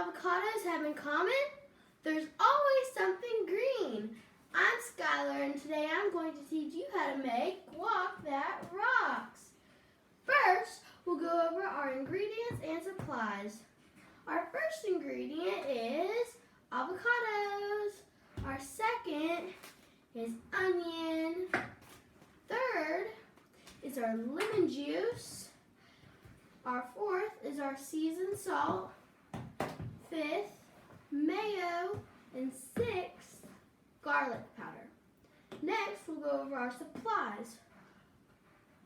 avocados have in common? There's always something green. I'm Skylar, and today I'm going to teach you how to make guac that rocks. First, we'll go over our ingredients and supplies. Our first ingredient is avocados. Our second is onion. Third is our lemon juice. Our fourth is our seasoned salt. Fifth, mayo. And sixth, garlic powder. Next, we'll go over our supplies.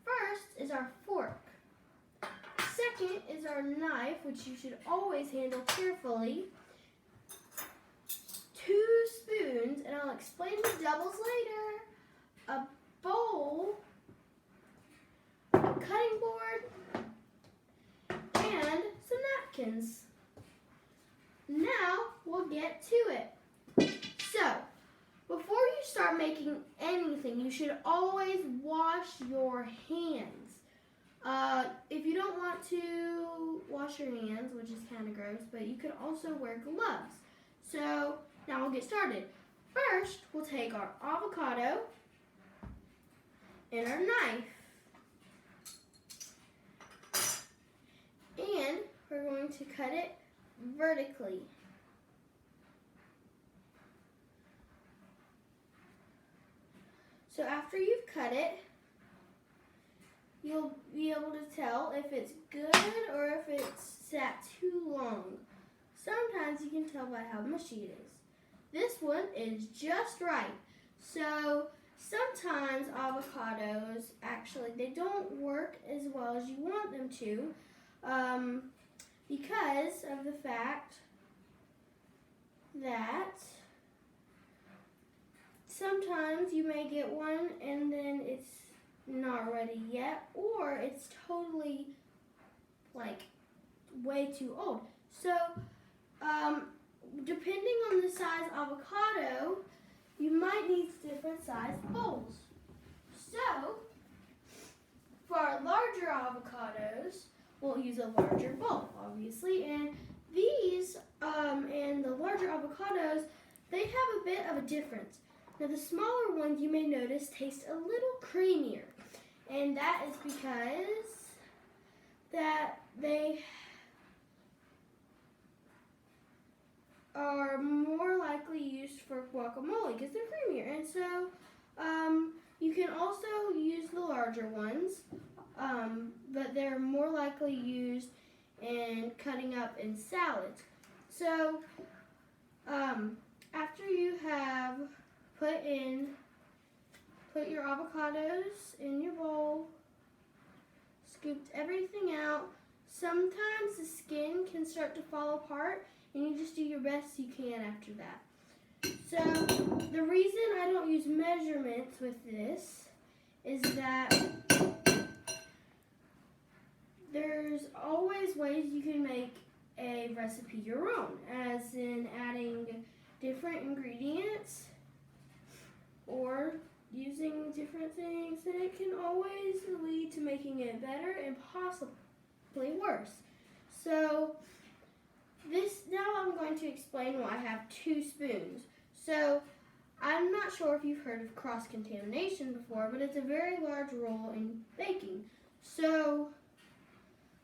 First is our fork. Second is our knife, which you should always handle carefully. 2 spoons, and I'll explain the doubles later. A bowl, a cutting board, and some napkins. Now we'll get to it. So, before you start making anything, you should always wash your hands. If you don't want to wash your hands, which is kind of gross, but you could also wear gloves. So, now we'll get started. First, we'll take our avocado and our knife. And we're going to cut it vertically. So after you've cut it, you'll be able to tell if it's good or if it's sat too long. Sometimes you can tell by how mushy it is. This one is just right. So sometimes avocados, actually, they don't work as well as you want them to because of the fact that sometimes you may get one and then it's not ready yet, or it's totally like way too old. So depending on the size avocado, you might need different size bowls. So for our larger avocados, we'll use a larger bowl, obviously, and these and the larger avocados, they have a bit of a difference. Now the smaller ones, you may notice, taste a little creamier, and that is because that they are more likely used for guacamole because they're creamier. And so you can also use the larger ones, but they're more likely used in cutting up in salads. So after you have put your avocados in your bowl, scooped everything out, sometimes the skin can start to fall apart, and you just do your best you can after that. So the reason I don't use measurements with this is that there's always ways you can make a recipe your own, as in adding different ingredients or using different things, and it can always lead to making it better and possibly worse. So now I'm going to explain why I have 2 spoons. So I'm not sure if you've heard of cross-contamination before, but it's a very large role in baking. So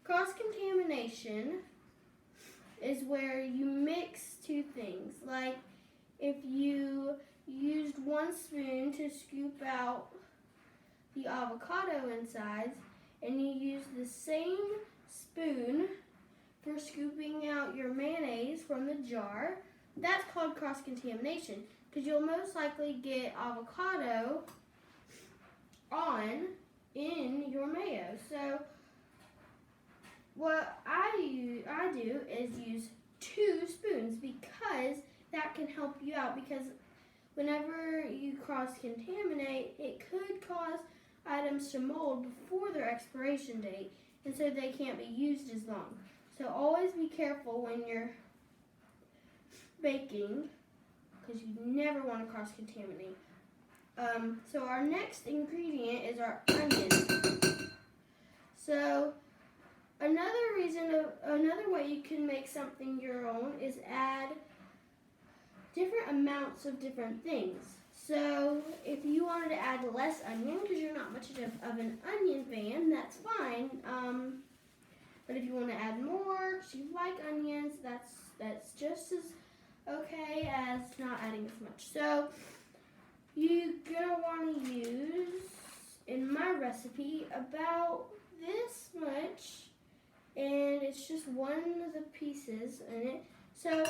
cross-contamination is where you mix 2 things. Like if you used 1 spoon to scoop out the avocado insides, and you use the same spoon for scooping out your mayonnaise from the jar, that's called cross-contamination, because you'll most likely get avocado in your mayo. So what I do is use 2 spoons, because that can help you out, because whenever you cross-contaminate, it could cause items to mold before their expiration date, and so they can't be used as long. So always be careful when you're baking, because you never want to cross-contaminate. So our next ingredient is our onion. So Another way you can make something your own is add different amounts of different things. So if you wanted to add less onion because you're not much of an onion fan, that's fine. But if you want to add more because you like onions, that's just as okay as not adding as much. So you're gonna want to use, in my recipe, about this much, and it's just one of the pieces in it. So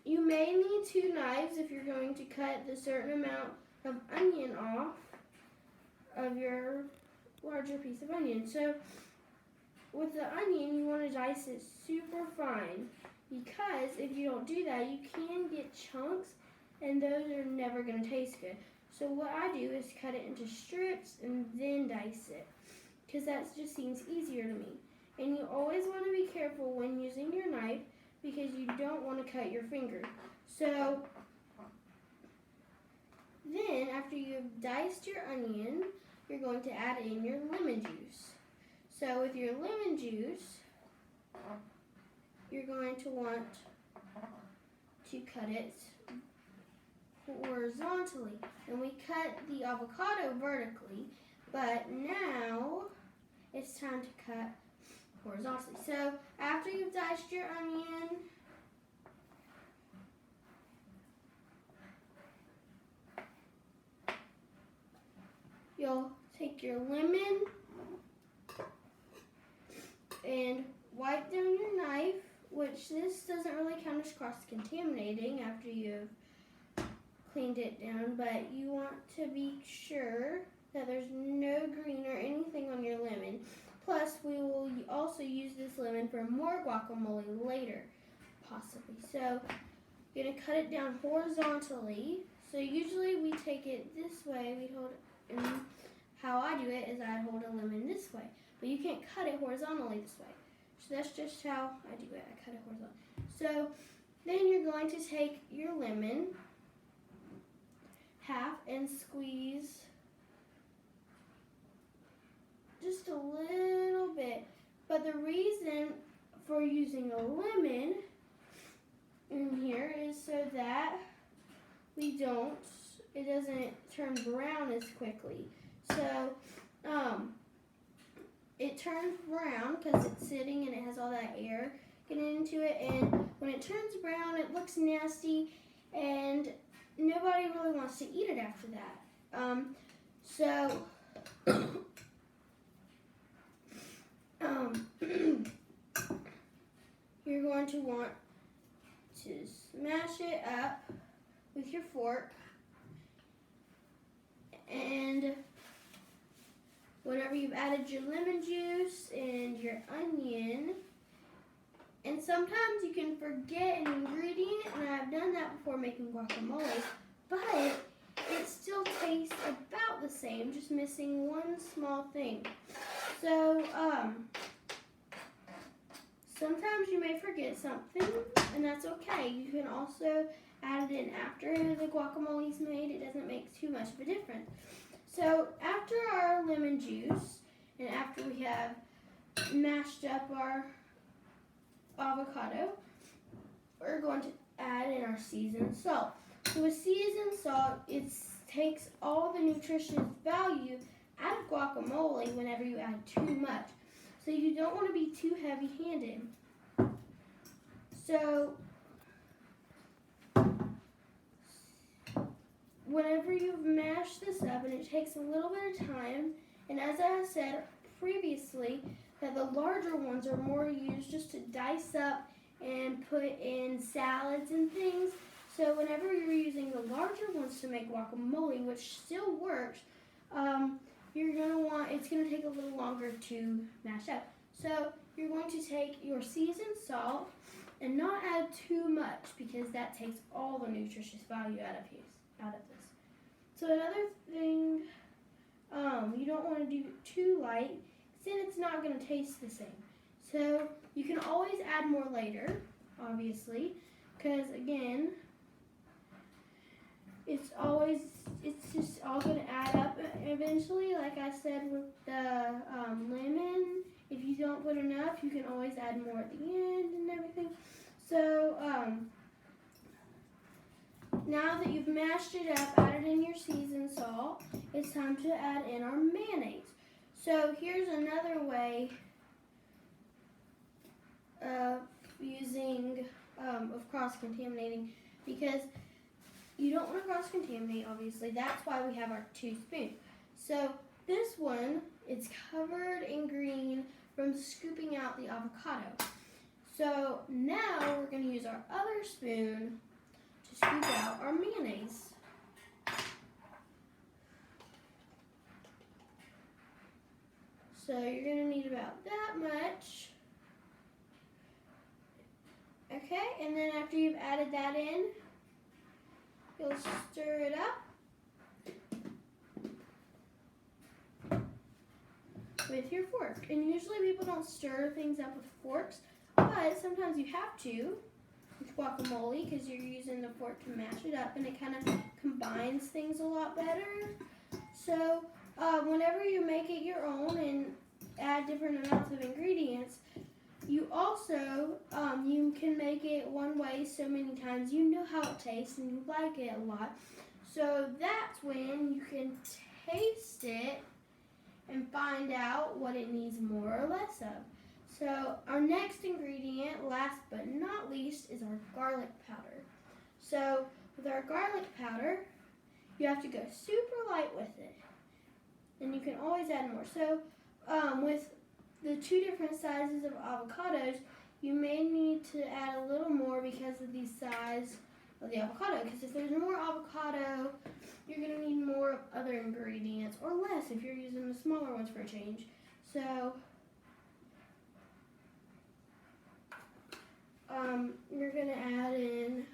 you may need 2 knives if you're going to cut the certain amount of onion off of your larger piece of onion. So with the onion, you want to dice it super fine, because if you don't do that, you can get chunks, and those are never going to taste good. So what I do is cut it into strips and then dice it, because that just seems easier to me. And you always want to be careful when using your knife, because you don't want to cut your finger. So then, after you've diced your onion, you're going to add in your lemon juice. So with your lemon juice, you're going to want to cut it horizontally. And we cut the avocado vertically, but now it's time to cut horizontally. So after you've diced your onion, you'll take your lemon and wipe down your knife, which this doesn't really count as cross-contaminating after you've cleaned it down, but you want to be sure that there's no green or anything on your lemon. Plus, we will also use this lemon for more guacamole later, possibly. So, you're going to cut it down horizontally. So usually we take it this way. We hold it, and how I do it is I hold a lemon this way. But you can't cut it horizontally this way. So that's just how I do it. I cut it horizontally. So then you're going to take your lemon half and squeeze just a little bit. But the reason for using a lemon in here is so that it doesn't turn brown as quickly. So it turns brown because it's sitting and it has all that air getting into it, and when it turns brown it looks nasty and nobody really wants to eat it after that. You're going to want to smash it up with your fork, and whenever you've added your lemon juice and your onion, and sometimes you can forget an ingredient, and I've done that before making guacamole, but it still tastes about the same, just missing one small thing. So sometimes you may forget something, and that's okay. You can also add it in after the guacamole is made. It doesn't make too much of a difference. So after our lemon juice, and after we have mashed up our avocado, we're going to add in our seasoned salt. So with seasoned salt, it takes all the nutritious value out of guacamole whenever you add too much. So you don't want to be too heavy-handed. So whenever you've mashed this up, and it takes a little bit of time, and as I said previously, that the larger ones are more used just to dice up and put in salads and things. So whenever you're using the larger ones to make guacamole, which still works, it's going to take a little longer to mash up. So you're going to take your seasoned salt and not add too much, because that takes all the nutritious value out of this. So another thing, you don't want to do it too light, then it's not going to taste the same. So you can always add more later, obviously, because again, it's just all going to add up eventually. Like I said with the lemon, if you don't put enough, you can always add more at the end and everything. So now that you've mashed it up, added in your seasoned salt, it's time to add in our mayonnaise. So here's another way of using, of cross-contaminating, because you don't want to cross-contaminate, obviously. That's why we have our 2 spoons. So this one, it's covered in green from scooping out the avocado. So now we're going to use our other spoon to scoop out our mayonnaise. So you're going to need about that much. Okay, and then after you've added that in, you'll stir it up with your fork. And usually people don't stir things up with forks, but sometimes you have to with guacamole because you're using the fork to mash it up and it kind of combines things a lot better. So whenever you make it your own and add different amounts of ingredients, you also, you can make it one way so many times. You know how it tastes and you like it a lot. So that's when you can taste it and find out what it needs more or less of. So our next ingredient, last but not least, is our garlic powder. So with our garlic powder, you have to go super light with it. And you can always add more. So with the 2 different sizes of avocados, you may need to add a little more because of the size of the avocado. Because if there's more avocado, you're going to need more of other ingredients, or less if you're using the smaller ones for a change. So you're going to add in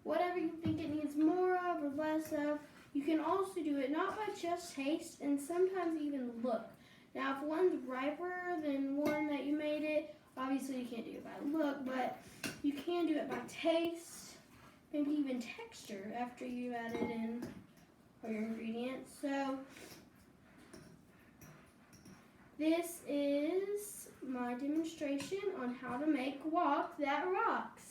whatever you think it needs more of or less of. You can also do it not by just taste and sometimes even look. Now, if one's riper than one that you made it, obviously you can't do it by look, but you can do it by taste, maybe even texture after you've added in all your ingredients. So this is my demonstration on how to make guac that rocks.